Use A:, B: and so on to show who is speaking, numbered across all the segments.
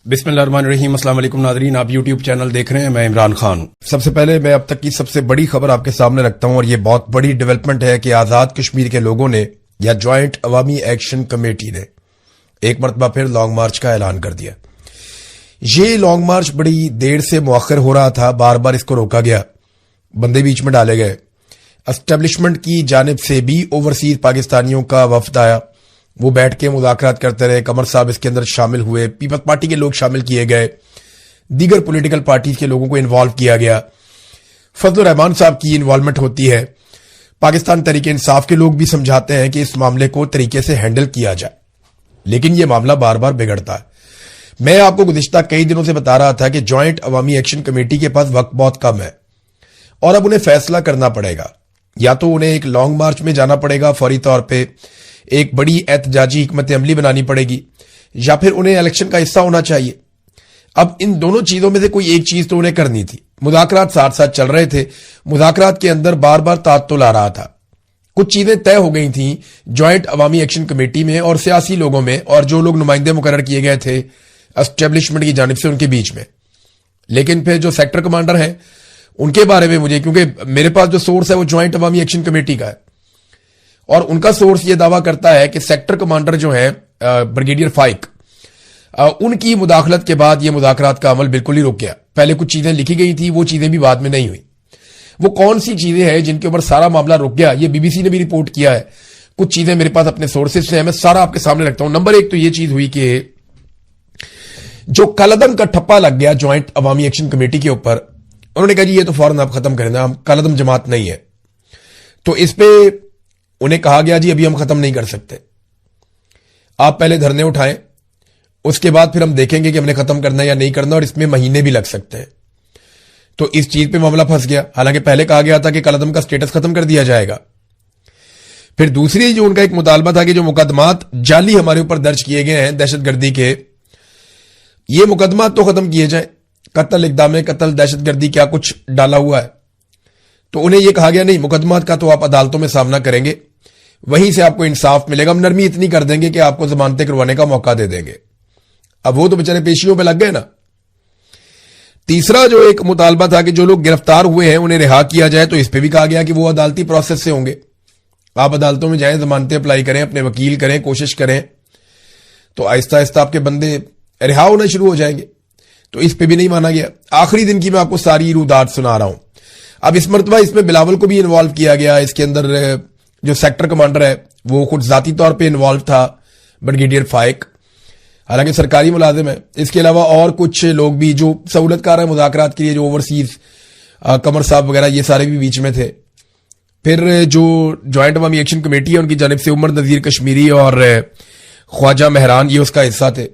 A: बिस्मिल्लाहिर्रहमानिर्रहीम। अस्सलाम वालेकुम नाज़रीन, आप यूट्यूब चैनल देख रहे हैं, मैं इमरान खान। सबसे पहले मैं अब तक की सबसे बड़ी खबर आपके सामने रखता हूं और ये बहुत बड़ी डेवलपमेंट है कि आज़ाद कश्मीर के लोगों ने या ज्वाइंट अवामी एक्शन कमेटी ने एक मरतबा फिर लॉन्ग मार्च का ऐलान कर दिया। ये लॉन्ग मार्च बड़ी देर से मुअख्खर हो रहा था, बार बार इसको रोका गया, बंदे बीच में डाले गए। एस्टेब्लिशमेंट की जानिब से भी ओवरसीज पाकिस्तानियों का वफद आया, वो बैठ के मुज़ाकरात करते रहे। कमर साहब इसके अंदर शामिल हुए, पीपल्स पार्टी के लोग शामिल किए गए, दीगर पॉलिटिकल पार्टीज के लोगों को इन्वॉल्व किया गया। फजलुर रहमान साहब की इन्वॉल्वमेंट होती है। पाकिस्तान तहरीक इंसाफ के लोग भी समझाते हैं कि इस मामले को तरीके से हैंडल किया जाए, लेकिन यह मामला बार बार बिगड़ता है। मैं आपको गुज़िश्ता कई दिनों से बता रहा था कि ज्वाइंट अवामी एक्शन कमेटी के पास वक्त बहुत कम है और अब उन्हें फैसला करना पड़ेगा। या तो उन्हें एक लॉन्ग मार्च में जाना पड़ेगा, फौरी तौर पर एक बड़ी एहतजाजी हिकमत अमली बनानी पड़ेगी, या फिर उन्हें इलेक्शन का हिस्सा होना चाहिए। अब इन दोनों चीजों में से कोई एक चीज तो उन्हें करनी थी। मुज़ाकरात साथ साथ चल रहे थे, मुज़ाकरात के अंदर बार बार तात्तुल आ रहा था। कुछ चीजें तय हो गई थी ज्वाइंट अवामी एक्शन कमेटी में और सियासी लोगों में, और जो लोग नुमाइंदे मुकर्रर किए गए थे एस्टेब्लिशमेंट की जानिब से उनके बीच में। लेकिन फिर जो सेक्टर कमांडर है उनके बारे में मुझे, क्योंकि मेरे पास जो सोर्स है वो ज्वाइंट अवामी एक्शन कमेटी का है, और उनका सोर्स ये दावा करता है कि सेक्टर कमांडर जो है ब्रिगेडियर फाइक, उनकी मुदाखलत के बाद ये मुज़ाकरात का अमल बिल्कुल ही रुक गया। पहले कुछ चीजें लिखी गई थी, वो चीजें भी बाद में नहीं हुई। वो कौन सी चीजें हैं जिनके ऊपर सारा मामला रुक गया, ये बीबीसी ने भी रिपोर्ट किया है। कुछ चीजें मेरे पास अपने सोर्सेज से हैं, मैं सारा आपके सामने रखता हूं। नंबर एक तो ये चीज हुई कि जो कलदम का ठप्पा लग गया ज्वाइंट अवामी एक्शन कमेटी के ऊपर, उन्होंने कहा जी ये तो फौरन आप खत्म करें, हम कलदम जमात नहीं है। तो इस पे उन्हें कहा गया जी अभी हम खत्म नहीं कर सकते, आप पहले धरने उठाएं, उसके बाद फिर हम देखेंगे कि हमने खत्म करना है या नहीं करना, और इसमें महीने भी लग सकते हैं। तो इस चीज पे मामला फंस गया। हालांकि पहले कहा गया था कि कलदम का स्टेटस खत्म कर दिया जाएगा। फिर दूसरी जो उनका एक मुतालबा था कि जो मुकदमात जाली हमारे ऊपर दर्ज किए गए हैं दहशतगर्दी के, ये मुकदमात तो खत्म किए जाए। कत्ल, इक़दाम कत्ल, दहशतगर्दी क्या कुछ डाला हुआ है। तो उन्हें यह कहा गया नहीं, मुकदमात का तो आप अदालतों में सामना करेंगे, वहीं से आपको इंसाफ मिलेगा, हम नरमी इतनी कर देंगे कि आपको जमानतें करवाने का मौका दे देंगे। अब वो तो बेचारे पेशियों पे लग गए ना। तीसरा जो एक मुतालबा था कि जो लोग गिरफ्तार हुए हैं उन्हें रिहा किया जाए, तो इस पे भी कहा गया कि वो अदालती प्रोसेस से होंगे। आप अदालतों में जाएं, जमानतें अप्लाई करें, अपने वकील करें, कोशिश करें, तो आहिस्ता आहिस्ता आपके बंदे रिहा होना शुरू हो जाएंगे। तो इस पे भी नहीं माना गया। आखिरी दिन की मैं आपको सारी रूदात सुना रहा हूं। अब इस मरतबा इसमें बिलावल को भी इन्वॉल्व किया गया। इसके अंदर जो सेक्टर कमांडर है वो खुद जाती तौर पे इन्वॉल्व था, ब्रिगेडियर फाइक, हालांकि सरकारी मुलाजिम है। इसके अलावा और कुछ लोग भी जो सहूलतकार है मुज़ाकरात के लिए, जो ओवरसीज कमर साहब वगैरह, ये सारे भी बीच में थे। फिर जो ज्वाइंट अवामी एक्शन कमेटी है उनकी जानिब से उमर नज़ीर कश्मीरी और ख्वाजा मेहरान ये उसका हिस्सा थे।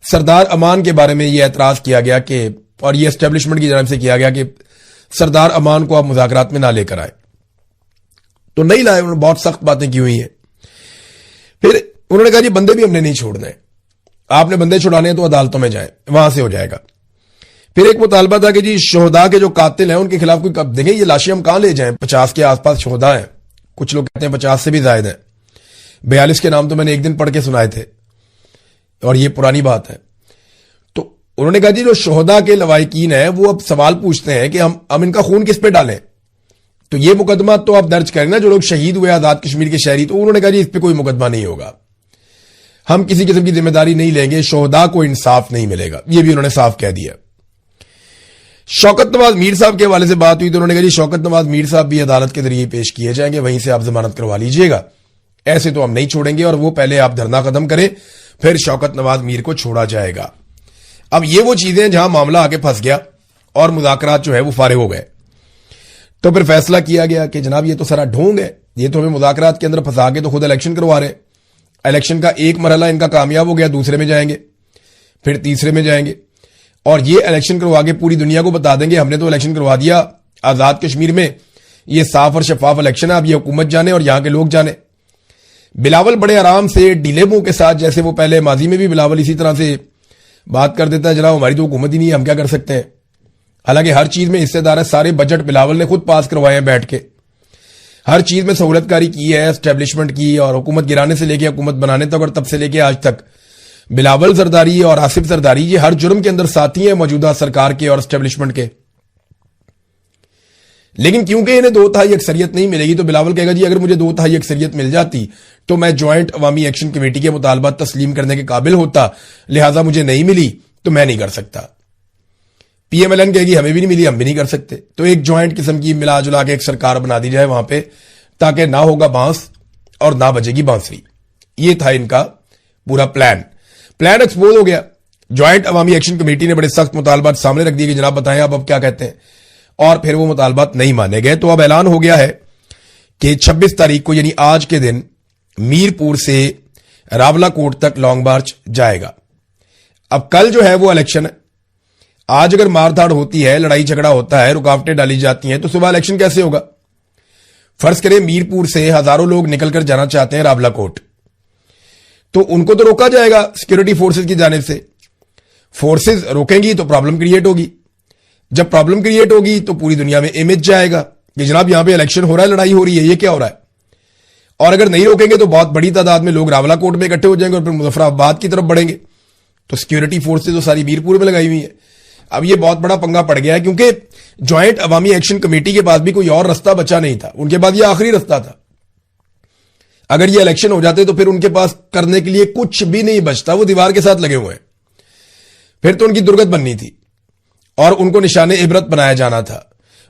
A: सरदार अमान के बारे में ये एतराज किया गया कि, और ये एस्टेब्लिशमेंट की जानिब से किया गया कि सरदार अमान को आप मुज़ाकरात में ना लेकर आए, तो नहीं लाए। उन्होंने बहुत सख्त बातें की हुई हैं। फिर उन्होंने कहा जी बंदे भी हमने नहीं छोड़ने, आपने बंदे छुड़ाने हैं तो अदालतों में जाए, वहां से हो जाएगा। फिर एक मुतालबा था कि जी शोहदा के जो कातिल हैं उनके खिलाफ कोई, कब देखें ये लाशें हम कहां ले जाएं, 50 के आसपास शोहदा हैं, कुछ लोग कहते हैं 50 से भी ज्यादा हैं। 42 के नाम तो मैंने एक दिन पढ़ के सुनाए थे, और ये पुरानी बात है। तो उन्होंने कहा जी जो शोहदा के लवाहिकीन है वो अब सवाल पूछते हैं कि हम इनका खून किस पे डालें। तो ये मुकदमा तो आप दर्ज करें ना, जो लोग शहीद हुए आजाद कश्मीर के शहरी। तो उन्होंने कहा जी इस पे कोई मुकदमा नहीं होगा, हम किसी किस्म की जिम्मेदारी नहीं लेंगे, शोहदा को इंसाफ नहीं मिलेगा, ये भी उन्होंने साफ कह दिया। शौकत नवाज मीर साहब के हवाले से बात हुई तो उन्होंने कहा जी शौकत नवाज मीर साहब भी अदालत के जरिए पेश किए जाएंगे, वहीं से आप जमानत करवा लीजिएगा, ऐसे तो हम नहीं छोड़ेंगे, और वो पहले आप धरना खत्म करें, फिर शौकत नवाज मीर को छोड़ा जाएगा। अब ये वो चीजें जहां मामला आके फंस गया और मुज़ाकरात जो है वो फारिग हो गए। तो फिर फैसला किया गया कि जनाब ये तो सारा ढोंग है, ये तो हमें मुज़ाकरात के अंदर फंसा के तो खुद इलेक्शन करवा रहे हैं। इलेक्शन का एक मरहला इनका कामयाब हो गया, दूसरे में जाएंगे, फिर तीसरे में जाएंगे, और ये इलेक्शन करवा के पूरी दुनिया को बता देंगे हमने तो इलेक्शन करवा दिया आजाद कश्मीर में, ये साफ और शफाफ इलेक्शन है, अब ये हुकूमत जाने और यहां के लोग जाने। बिलावल बड़े आराम से ढीले मुंह के साथ, जैसे वो पहले माजी में भी बिलावल इसी तरह से बात कर देता है, जनाब हमारी तो हुकूमत ही नहीं है, हम क्या कर सकते हैं। हालांकि हर चीज में हिस्सेदार है, सारे बजट बिलावल ने खुद पास करवाए हैं बैठ के, हर चीज में सहूलतकारी की है एस्टेब्लिशमेंट की, और हुकूमत गिराने से लेके हुकूमत बनाने तक और तब से लेके आज तक بلاول زرداری اور آصف زرداری یہ ہر جرم کے اندر ساتھی ہیں موجودہ سرکار کے اور اسٹیبلشمنٹ کے. لیکن کیونکہ انہیں 2/3 اکثریت نہیں ملے گی تو بلاول کہے گا جی اگر مجھے 2/3 اکثریت مل جاتی تو میں جوائنٹ عوامی ایکشن کمیٹی کے مطالبات تسلیم کرنے کے قابل ہوتا, لہٰذا مجھے نہیں ملی تو میں نہیں کر سکتا. پی ایم ایل این کہے گی ہمیں بھی نہیں ملی, ہم بھی نہیں کر سکتے. تو ایک جوائنٹ قسم کی ملا جلا کے ایک سرکار بنا دی جائے وہاں پہ, تاکہ نہ ہوگا بانس اور نہ بجے گی بانسری. یہ تھا ان کا پورا پلان ایکسپوز ہو گیا. جوائنٹ عوامی ایکشن کمیٹی نے بڑے سخت مطالبات سامنے رکھ دیے کہ جناب بتائیں آپ اب کیا کہتے ہیں, اور پھر وہ مطالبات نہیں مانے گئے. تو اب اعلان ہو گیا ہے کہ 26 تاریخ کو یعنی آج کے دن میرپور سے راولا کوٹ تک لانگ مارچ جائے گا. اب کل جو ہے وہ الیکشن ہے. آج اگر مار دھاڑ ہوتی ہے, لڑائی جھگڑا ہوتا ہے, رکاوٹیں ڈالی جاتی ہیں, تو صبح الیکشن کیسے ہوگا؟ فرض کریں میرپور سے ہزاروں لوگ نکل کر جانا چاہتے ہیں راولا کوٹ, تو ان کو تو روکا جائے گا سیکورٹی فورسز کی جانب سے. فورسز روکیں گی تو پرابلم کریٹ ہوگی. جب پرابلم کریٹ ہوگی تو پوری دنیا میں امیج جائے گا کہ جناب یہاں پہ الیکشن ہو رہا ہے, لڑائی ہو رہی ہے, یہ کیا ہو رہا ہے. اور اگر نہیں روکیں گے تو بہت بڑی تعداد میں لوگ راولا کوٹ میں اکٹھے ہو جائیں گے اور پھر مظفر آباد کی طرف بڑھیں گے. تو سیکورٹی فورسز تو ساری میرپور میں لگائی ہوئی ہیں. اب یہ بہت بڑا پنگا پڑ گیا ہے کیونکہ جوائنٹ عوامی ایکشن کمیٹی کے پاس بھی کوئی اور رستہ بچا نہیں تھا. ان کے پاس یہ آخری رستہ تھا. اگر یہ الیکشن ہو جاتے تو پھر ان کے پاس کرنے کے لیے کچھ بھی نہیں بچتا. وہ دیوار کے ساتھ لگے ہوئے ہیں. پھر تو ان کی درگت بننی تھی اور ان کو نشان عبرت بنایا جانا تھا.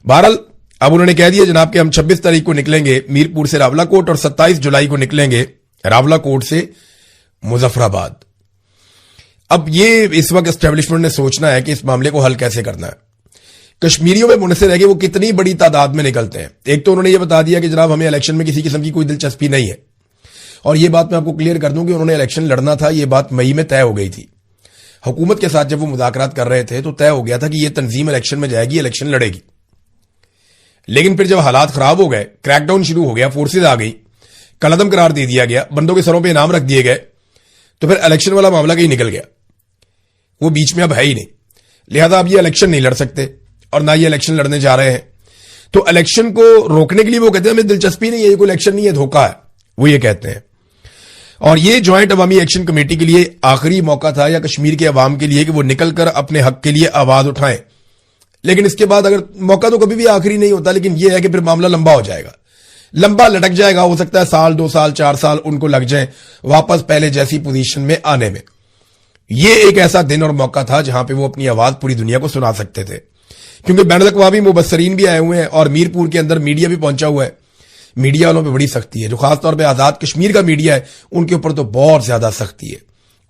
A: بہرحال اب انہوں نے کہہ دیا جناب کہ ہم 26 تاریخ کو نکلیں گے میرپور سے راولا کوٹ اور 27 جولائی کو نکلیں گے راولا کوٹ سے مظفر آباد. اب یہ اس وقت اسٹیبلشمنٹ نے سوچنا ہے کہ اس معاملے کو حل کیسے کرنا ہے. کشمیریوں میں منحصر ہے کہ وہ کتنی بڑی تعداد میں نکلتے ہیں. ایک تو انہوں نے یہ بتا دیا کہ جناب ہمیں الیکشن میں کسی قسم کی کوئی دلچسپی نہیں ہے, اور یہ بات میں آپ کو کلیئر کر دوں کہ انہوں نے الیکشن لڑنا تھا. یہ بات مئی میں طے ہو گئی تھی. حکومت کے ساتھ جب وہ مذاکرات کر رہے تھے تو طے ہو گیا تھا کہ یہ تنظیم الیکشن میں جائے گی, الیکشن لڑے گی. لیکن پھر جب حالات خراب ہو گئے, کریک ڈاؤن شروع ہو گیا, فورسز آ گئی, کلعدم قرار دے دیا گیا, بندوں کے سروں پہ انعام رکھ دیے گئے, تو پھر الیکشن والا معاملہ کہیں نکل گیا. وہ بیچ میں اب ہے ہی نہیں. لہذا اب یہ الیکشن نہیں لڑ سکتے اور نہ یہ الیکشن لڑنے جا رہے ہیں. تو الیکشن کو روکنے کے لیے وہ کہتے ہیں ہمیں دلچسپی نہیں ہے, یہ کوئی الیکشن نہیں ہے, دھوکہ ہے, وہ یہ کہتے ہیں. اور یہ جوائنٹ عوامی ایکشن کمیٹی کے لیے آخری موقع تھا یا کشمیر کے عوام کے لیے کہ وہ نکل کر اپنے حق کے لیے آواز اٹھائیں. لیکن اس کے بعد اگر موقع تو کبھی بھی آخری نہیں ہوتا, لیکن یہ ہے کہ پھر معاملہ لمبا ہو جائے گا, لمبا لٹک جائے گا. ہو سکتا ہے 1 2 سال 4 سال ان کو لگ جائیں واپس پہلے جیسی پوزیشن میں آنے میں. یہ ایک ایسا دن اور موقع تھا جہاں پہ وہ اپنی آواز پوری دنیا کو سنا سکتے تھے, کیونکہ بین الاقوامی مبصرین بھی آئے ہوئے ہیں اور میرپور کے اندر میڈیا بھی پہنچا ہوا ہے. میڈیا والوں پہ بڑی سختی ہے, جو خاص طور پہ آزاد کشمیر کا میڈیا ہے ان کے اوپر تو بہت زیادہ سختی ہے.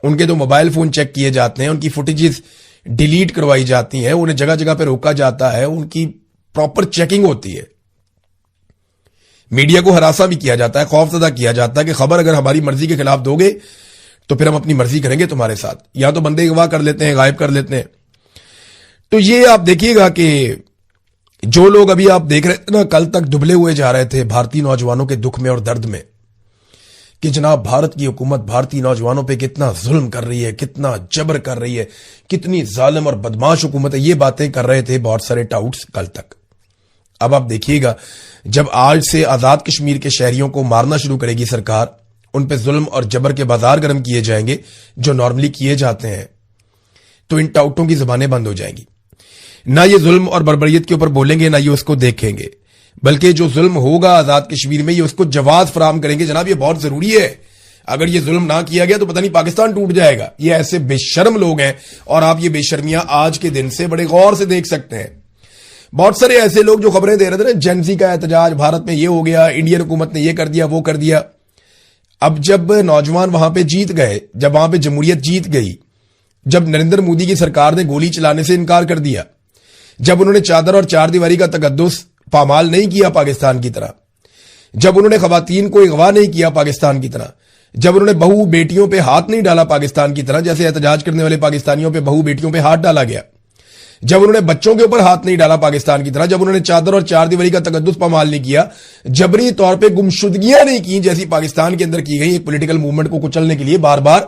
A: ان کے تو موبائل فون چیک کیے جاتے ہیں, ان کی فوٹیجز ڈیلیٹ کروائی جاتی ہیں, انہیں جگہ جگہ پہ روکا جاتا ہے, ان کی پراپر چیکنگ ہوتی ہے. میڈیا کو ہراساں بھی کیا جاتا ہے, خوف زدہ کیا جاتا ہے کہ خبر اگر ہماری مرضی کے خلاف دو گے تو پھر ہم اپنی مرضی کریں گے تمہارے ساتھ, یا تو بندے اغوا کر لیتے ہیں, غائب کر لیتے ہیں. تو یہ آپ دیکھیے گا کہ جو لوگ ابھی آپ دیکھ رہے تھے نا, کل تک دبلے ہوئے جا رہے تھے بھارتی نوجوانوں کے دکھ میں اور درد میں کہ جناب بھارت کی حکومت بھارتی نوجوانوں پہ کتنا ظلم کر رہی ہے, کتنا جبر کر رہی ہے, کتنی ظالم اور بدماش حکومت ہے, یہ باتیں کر رہے تھے بہت سارے ٹاؤٹس کل تک. اب آپ دیکھیے گا جب آج سے آزاد کشمیر کے شہریوں کو مارنا شروع کرے گی سرکار, ان پہ ظلم اور جبر کے بازار گرم کیے جائیں گے جو نارملی کیے جاتے ہیں, تو ان ٹاؤٹوں کی زبانیں بند ہو جائیں گی. نہ یہ ظلم اور بربریت کے اوپر بولیں گے, نہ یہ اس کو دیکھیں گے, بلکہ جو ظلم ہوگا آزاد کشمیر میں یہ اس کو جواز فراہم کریں گے. جناب یہ بہت ضروری ہے, اگر یہ ظلم نہ کیا گیا تو پتہ نہیں پاکستان ٹوٹ جائے گا. یہ ایسے بے شرم لوگ ہیں اور آپ یہ بے شرمیاں آج کے دن سے بڑے غور سے دیکھ سکتے ہیں. بہت سارے ایسے لوگ جو خبریں دے رہے تھے نا, جنزی کا احتجاج, بھارت میں یہ ہو گیا, انڈین حکومت نے یہ کر دیا, وہ کر دیا. اب جب نوجوان وہاں پہ جیت گئے, جب وہاں پہ جمہوریت جیت گئی, جب نریندر مودی کی سرکار نے گولی چلانے سے انکار کر دیا, جب انہوں نے چادر اور چار دیواری کا تقدس پامال نہیں کیا پاکستان کی طرح, جب انہوں نے خواتین کو اغوا نہیں کیا پاکستان کی طرح, جب انہوں نے بہو بیٹیوں پہ ہاتھ نہیں ڈالا پاکستان کی طرح جیسے احتجاج کرنے والے پاکستانیوں پہ بہو بیٹیوں پہ ہاتھ ڈالا گیا, جب انہوں نے بچوں کے اوپر ہاتھ نہیں ڈالا پاکستان کی طرح, جب انہوں نے چادر اور چار دیواری کا تقدس پامال نہیں کیا, جبری طور پہ گمشدگیاں نہیں کی جیسی پاکستان کے اندر کی گئی ایک پولیٹیکل موومنٹ کو کچلنے کے لیے بار بار,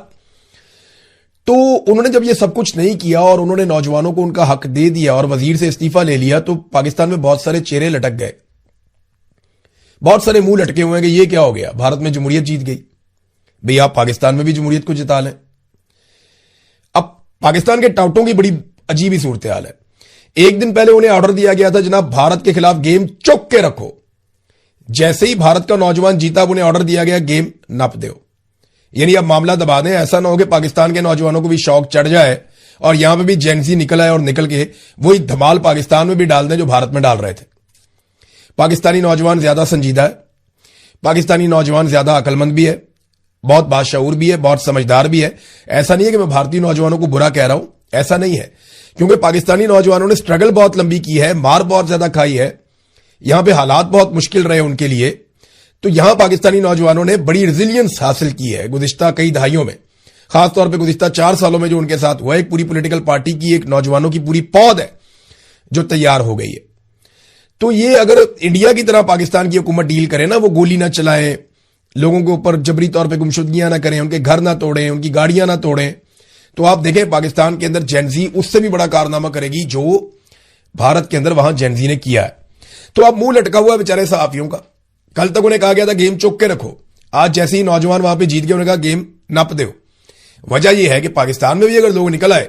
A: تو انہوں نے جب یہ سب کچھ نہیں کیا اور انہوں نے نوجوانوں کو ان کا حق دے دیا اور وزیر سے استعفیٰ لے لیا, تو پاکستان میں بہت سارے چہرے لٹک گئے, بہت سارے منہ لٹکے ہوئے ہیں کہ یہ کیا ہو گیا, بھارت میں جمہوریت جیت گئی. بھئی آپ پاکستان میں بھی جمہوریت کو جتا لیں. पाकिस्तान के टाउटों की बड़ी अजीब ही सूरत हाल है। एक दिन पहले उन्हें ऑर्डर दिया गया था, जनाब भारत के खिलाफ गेम चुक के रखो। जैसे ही भारत का नौजवान जीता, उन्हें ऑर्डर दिया गया गेम नप दो। यानी अब मामला दबा दें, ऐसा ना हो कि पाकिस्तान के नौजवानों को भी शौक चढ़ जाए और यहां पे भी जेंसी निकल आए और निकल के वही धमाल पाकिस्तान में भी डाल दें जो भारत में डाल रहे थे। पाकिस्तानी नौजवान ज्यादा संजीदा है, पाकिस्तानी नौजवान ज्यादा अकलमंद भी है, बहुत बाशऊर भी है, बहुत समझदार भी है। ऐसा नहीं है कि मैं भारतीय नौजवानों को बुरा कह रहा हूं, ऐसा नहीं है, क्योंकि पाकिस्तानी नौजवानों ने स्ट्रगल बहुत लंबी की है, मार बहुत ज्यादा खाई है, यहां पे हालात बहुत मुश्किल रहे उनके लिए। तो यहां पाकिस्तानी नौजवानों ने बड़ी रेजिलियंस हासिल की है गुज़िश्ता कई दहाइयों में, खासतौर पर गुज़िश्ता 4 सालों में जो उनके साथ हुआ। एक पूरी पॉलिटिकल पार्टी की, एक नौजवानों की पूरी पौध है जो तैयार हो गई है। तो ये अगर इंडिया की तरह पाकिस्तान की हुकूमत डील करे ना, वो गोली ना चलाएं, लोगों के ऊपर जबरी तौर पे गुमशुदगियां ना करें, उनके घर ना तोड़ें, उनकी गाड़ियां ना तोड़ें, तो आप देखें पाकिस्तान के अंदर जेनजी उससे भी बड़ा कारनामा करेगी जो भारत के अंदर वहां जेनजी ने किया है। तो अब मुंह लटका हुआ बेचारे सहाफियों का। कल तक उन्हें कहा गया था गेम चुक के रखो, आज जैसे ही नौजवान वहां पे जीत गए उन्हें कहा गेम नप दो। वजह यह है कि पाकिस्तान में भी अगर लोग निकल आए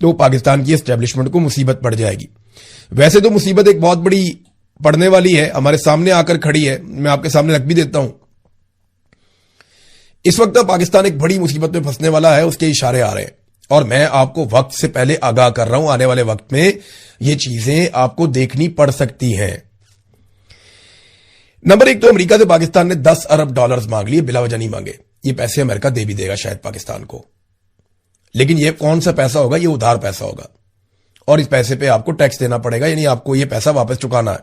A: तो पाकिस्तान की एस्टेब्लिशमेंट को मुसीबत पड़ जाएगी। वैसे तो मुसीबत एक बहुत बड़ी पड़ने वाली है, हमारे सामने आकर खड़ी है, मैं आपके सामने रख भी देता हूं। इस वक्त पाकिस्तान एक बड़ी मुसीबत में फंसने वाला है, उसके इशारे आ रहे हैं और मैं आपको वक्त से पहले आगाह कर रहा हूं, आने वाले वक्त में ये चीजें आपको देखनी पड़ सकती हैं। नंबर 1 तो अमेरिका से पाकिस्तान ने $10 अरब मांग लिए, बिला वजह नहीं मांगे। ये पैसे अमेरिका दे भी देगा शायद पाकिस्तान को, लेकिन ये कौन सा पैसा होगा? ये उधार पैसा होगा और इस पैसे पे आपको टैक्स देना पड़ेगा, यानी आपको ये पैसा वापस चुकाना है।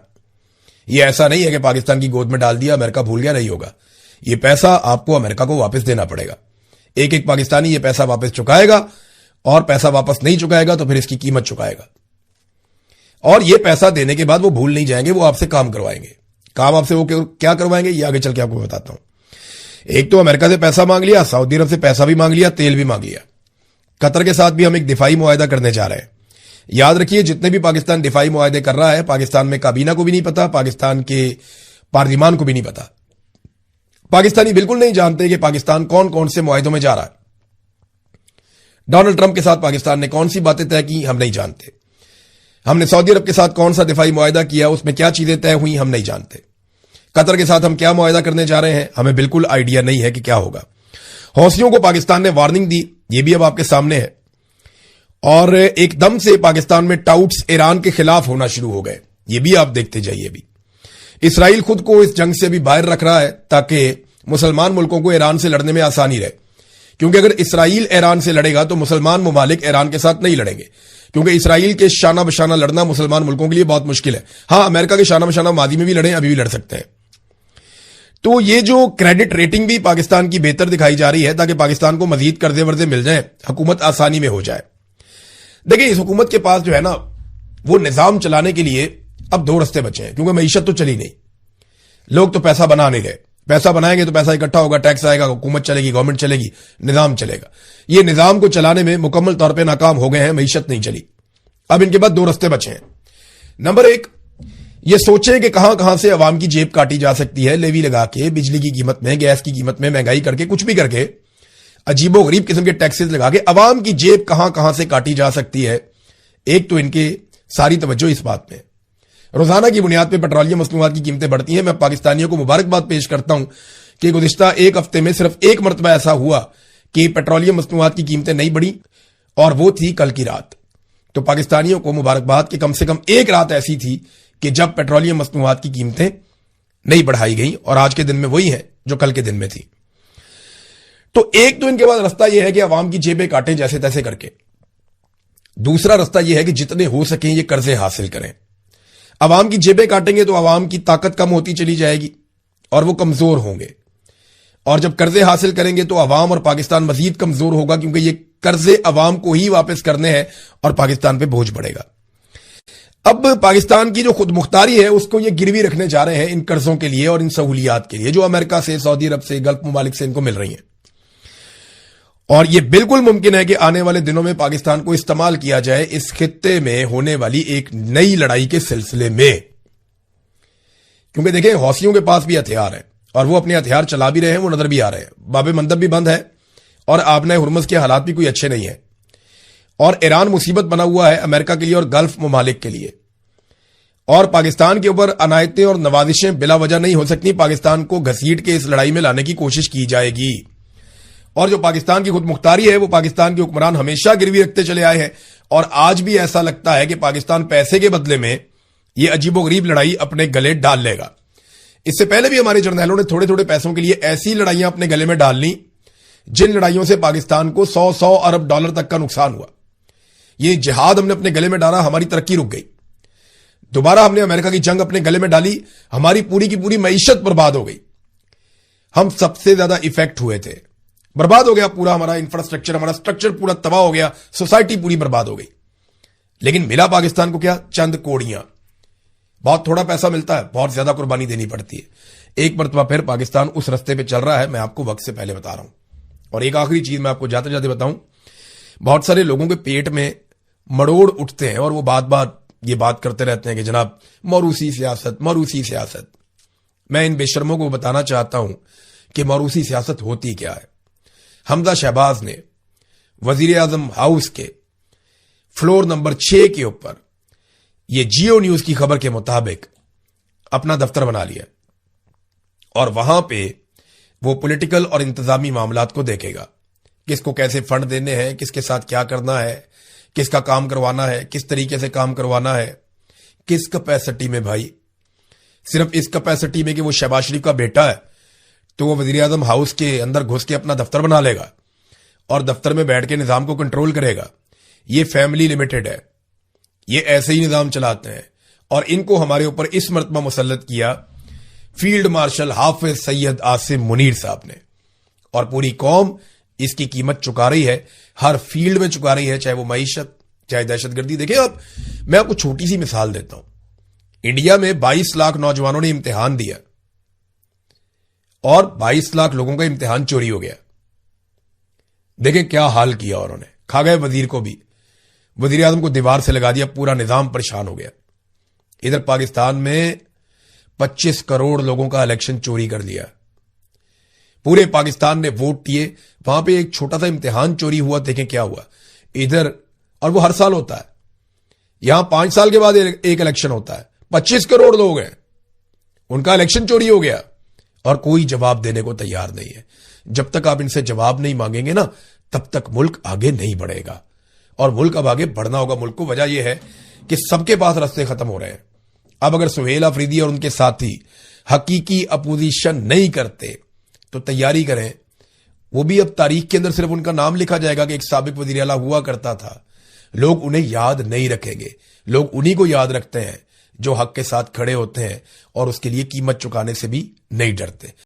A: ये ऐसा नहीं है कि पाकिस्तान की गोद में डाल दिया, अमेरिका भूल गया, नहीं होगा। ये पैसा आपको अमेरिका को वापस देना पड़ेगा। एक एक पाकिस्तानी ये पैसा वापस चुकाएगा और पैसा वापस नहीं चुकाएगा तो फिर इसकी कीमत चुकाएगा। और ये पैसा देने के बाद वो भूल नहीं जाएंगे, वो आपसे काम करवाएंगे। काम आपसे वो क्या करवाएंगे ये आगे चल के आपको बताता हूं। एक तो अमेरिका से पैसा मांग लिया, सऊदी अरब से पैसा भी मांग लिया, तेल भी मांग लिया। कतर के साथ भी हम एक दिफाई मुआहदा करने जा रहे हैं। याद रखिए, जितने भी पाकिस्तान दिफाई मुआहदे कर रहा है, पाकिस्तान में काबीना को भी नहीं पता, पाकिस्तान के पार्लिमान को भी नहीं पता। पाकिस्तानी बिल्कुल नहीं जानते कि पाकिस्तान कौन कौन से मुआहदों में जा रहा है। डोनाल्ड ट्रंप के साथ पाकिस्तान ने कौन सी बातें तय की हम नहीं जानते। हमने सऊदी अरब के साथ कौन सा दिफाई मुआहदा किया, उसमें क्या चीजें तय हुई हम नहीं जानते। कतर के साथ हम क्या मुआहदा करने जा रहे हैं, हमें बिल्कुल आइडिया नहीं है कि क्या होगा। हौसियों को पाकिस्तान ने वार्निंग दी, यह भी अब आपके सामने है। और एकदम से पाकिस्तान में टाउट्स ईरान के खिलाफ होना शुरू हो गए, ये भी आप देखते जाइए। भी इसराइल खुद को इस जंग से भी बाहर रख रहा है ताकि मुसलमान मुल्कों को ईरान से लड़ने में आसानी रहे, क्योंकि अगर इसराइल ईरान से लड़ेगा तो मुसलमान ममालिक ईरान के साथ नहीं लड़ेंगे, क्योंकि इसराइल के शाना बशाना लड़ना मुसलमान मुल्कों के लिए बहुत मुश्किल है। हां, अमेरिका के शाना बशाना मादी में भी लड़े, अभी भी लड़ सकते हैं। तो ये जो क्रेडिट रेटिंग भी पाकिस्तान की बेहतर दिखाई जा रही है ताकि पाकिस्तान को मजीद कर्जे वर्जे मिल जाए, हुकूमत आसानी में हो जाए। देखिए, इस हुकूमत के पास जो है ना, वो निजाम चलाने के लिए अब 2 रास्ते बचे हैं, क्योंकि मईशत तो चली नहीं, लोग तो पैसा बना नहीं रहे। पैसा बनाएंगे तो पैसा इकट्ठा होगा, टैक्स आएगा, हुकूमत चलेगी, गवर्नमेंट चलेगी, निजाम चलेगा। ये निजाम को चलाने में मुकम्मल तौर पे नाकाम हो गए हैं, मईशत नहीं चली। अब इनके बाद 2 रास्ते बचे हैं। नंबर 1, ये सोचे कि कहां कहां से अवाम की जेब काटी जा सकती है, लेवी लगा के, बिजली की कीमत में, गैस की कीमत में महंगाई करके, कुछ भी करके, अजीबो गरीब किस्म के टैक्सेस लगा के अवाम की जेब कहां कहां से काटी जा सकती है। एक तो इनके सारी तवज्जो इस बात में, रोजाना की बुनियाद पर पेट्रोलियम मसनूआत की कीमतें बढ़ती हैं। मैं पाकिस्तानियों को मुबारकबाद पेश करता हूं कि गुज़िश्ता 1 हफ्ते में सिर्फ 1 मरतबा ऐसा हुआ कि पेट्रोलियम मसनूआत की कीमतें नहीं बढ़ी, और वो थी कल की रात। तो पाकिस्तानियों को मुबारकबाद कि कम से कम एक रात ऐसी थी कि जब पेट्रोलियम मसनूआत की कीमतें नहीं बढ़ाई गई, और आज के दिन में वही है जो कल के दिन में थी। तो एक तो इनके पास रास्ता यह है कि अवाम की जेबें काटें जैसे तैसे करके। दूसरा रास्ता यह है कि जितने हो सकें ये कर्जे हासिल करें। अवाम की जेबें काटेंगे तो अवाम की ताकत कम होती चली जाएगी और वो कमजोर होंगे, और जब कर्जे हासिल करेंगे तो अवाम और पाकिस्तान मजीद कमजोर होगा, क्योंकि ये कर्जे अवाम को ही वापस करने हैं और पाकिस्तान पे बोझ बढ़ेगा। अब पाकिस्तान की जो खुद मुख्तारी है उसको ये गिरवी रखने जा रहे हैं इन कर्जों के लिए और इन सहूलियात के लिए जो अमेरिका से, सऊदी अरब से, गल्फ ममालिक से इनको मिल रही हैं। और यह बिल्कुल मुमकिन है कि आने वाले दिनों में पाकिस्तान को इस्तेमाल किया जाए इस खित्ते में होने वाली एक नई लड़ाई के सिलसिले में। क्योंकि देखें, हौसियों के पास भी हथियार है और वो अपने हथियार चला भी रहे हैं, वो नजर भी आ रहे हैं। बाबे मंदब भी बंद है और आबना हुरमुज के हालात भी कोई अच्छे नहीं है। اور ایران مصیبت بنا ہوا ہے امریکہ کے لیے اور گلف ممالک کے لیے، اور پاکستان کے اوپر عنایتیں اور نوازشیں بلا وجہ نہیں ہو سکتی. پاکستان کو گھسیٹ کے اس لڑائی میں لانے کی کوشش کی جائے گی، اور جو پاکستان کی خود مختاری ہے وہ پاکستان کے حکمران ہمیشہ گروی رکھتے چلے آئے ہیں، اور آج بھی ایسا لگتا ہے کہ پاکستان پیسے کے بدلے میں یہ عجیب و غریب لڑائی اپنے گلے ڈال لے گا. اس سے پہلے بھی ہمارے جرنیلوں نے تھوڑے تھوڑے پیسوں کے لیے ایسی لڑائیاں اپنے گلے میں ڈال لی جن لڑائیوں سے پاکستان کو 100 ارب ڈالر تک کا نقصان ہوا. یہ جہاد ہم نے اپنے گلے میں ڈالا، ہماری ترقی رک گئی. دوبارہ ہم نے امریکہ کی جنگ اپنے گلے میں ڈالی، ہماری پوری کی پوری معیشت برباد ہو گئی. ہم سب سے زیادہ ایفیکٹ ہوئے تھے، برباد ہو گیا پورا ہمارا انفراسٹرکچر، ہمارا سٹرکچر پورا تباہ ہو گیا، سوسائٹی پوری برباد ہو گئی. لیکن ملا پاکستان کو کیا؟ چند کوڑیاں. بہت تھوڑا پیسہ ملتا ہے، بہت زیادہ قربانی دینی پڑتی ہے. ایک مرتبہ پھر پاکستان اس رستے پہ چل رہا ہے، میں آپ کو وقت سے پہلے بتا رہا ہوں. اور ایک آخری چیز میں آپ کو جاتے جاتے بتاؤں، بہت سارے لوگوں کے پیٹ میں مڑوڑ اٹھتے ہیں اور وہ بات یہ بات کرتے رہتے ہیں کہ جناب موروثی سیاست، موروثی سیاست. میں ان بے شرموں کو بتانا چاہتا ہوں کہ موروثی سیاست ہوتی کیا ہے. حمزہ شہباز نے وزیر اعظم ہاؤس کے فلور نمبر 6 کے اوپر یہ جیو نیوز کی خبر کے مطابق اپنا دفتر بنا لیا، اور وہاں پہ وہ پولیٹیکل اور انتظامی معاملات کو دیکھے گا، کس کو کیسے فنڈ دینے ہیں، کس کے ساتھ کیا کرنا ہے، کس کا کام کروانا ہے، کس طریقے سے کام کروانا ہے، کس کیپیسٹی میں. بھائی صرف اس کیپیسٹی میں کہ وہ شہباز شریف کا بیٹا ہے تو وہ وزیر اعظم ہاؤس کے اندر گھس کے اپنا دفتر بنا لے گا اور دفتر میں بیٹھ کے نظام کو کنٹرول کرے گا. یہ فیملی لمیٹڈ ہے، یہ ایسے ہی نظام چلاتے ہیں. اور ان کو ہمارے اوپر اس مرتبہ مسلط کیا فیلڈ مارشل حافظ سید عاصم منیر صاحب نے، اور پوری قوم اس کی قیمت چکا رہی ہے، ہر فیلڈ میں چکا رہی ہے، چاہے وہ معیشت، چاہے دہشت گردی. دیکھیں میں آپ کو چھوٹی سی مثال دیتا ہوں. انڈیا میں 22 لاکھ نوجوانوں نے امتحان دیا اور 22 لاکھ لوگوں کا امتحان چوری ہو گیا. دیکھیں کیا حال کیا، اور انہوں نے کھا گئے وزیر کو بھی، وزیر اعظم کو دیوار سے لگا دیا، پورا نظام پریشان ہو گیا. ادھر پاکستان میں 25 کروڑ لوگوں کا الیکشن چوری کر دیا، پورے پاکستان نے ووٹ دیے، وہاں پہ ایک چھوٹا سا امتحان چوری ہوا. دیکھیں کیا ہوا ادھر، اور وہ ہر سال ہوتا ہے. یہاں 5 سال کے بعد ایک الیکشن ہوتا ہے. 25 کروڑ لوگ ہیں، ان کا الیکشن چوری ہو گیا اور کوئی جواب دینے کو تیار نہیں ہے. جب تک آپ ان سے جواب نہیں مانگیں گے نا، تب تک ملک آگے نہیں بڑھے گا. اور ملک اب آگے بڑھنا ہوگا ملک کو. وجہ یہ ہے کہ سب کے پاس راستے ختم ہو رہے ہیں. اب اگر سہیل آفریدی اور ان کے ساتھی حقیقی اپوزیشن نہیں کرتے تو تیاری کریں، وہ بھی اب تاریخ کے اندر صرف ان کا نام لکھا جائے گا کہ ایک سابق وزیر اعلیٰ ہوا کرتا تھا. لوگ انہیں یاد نہیں رکھیں گے. لوگ انہی کو یاد رکھتے ہیں جو حق کے ساتھ کھڑے ہوتے ہیں اور اس کے لیے قیمت چکانے سے بھی نہیں ڈرتے.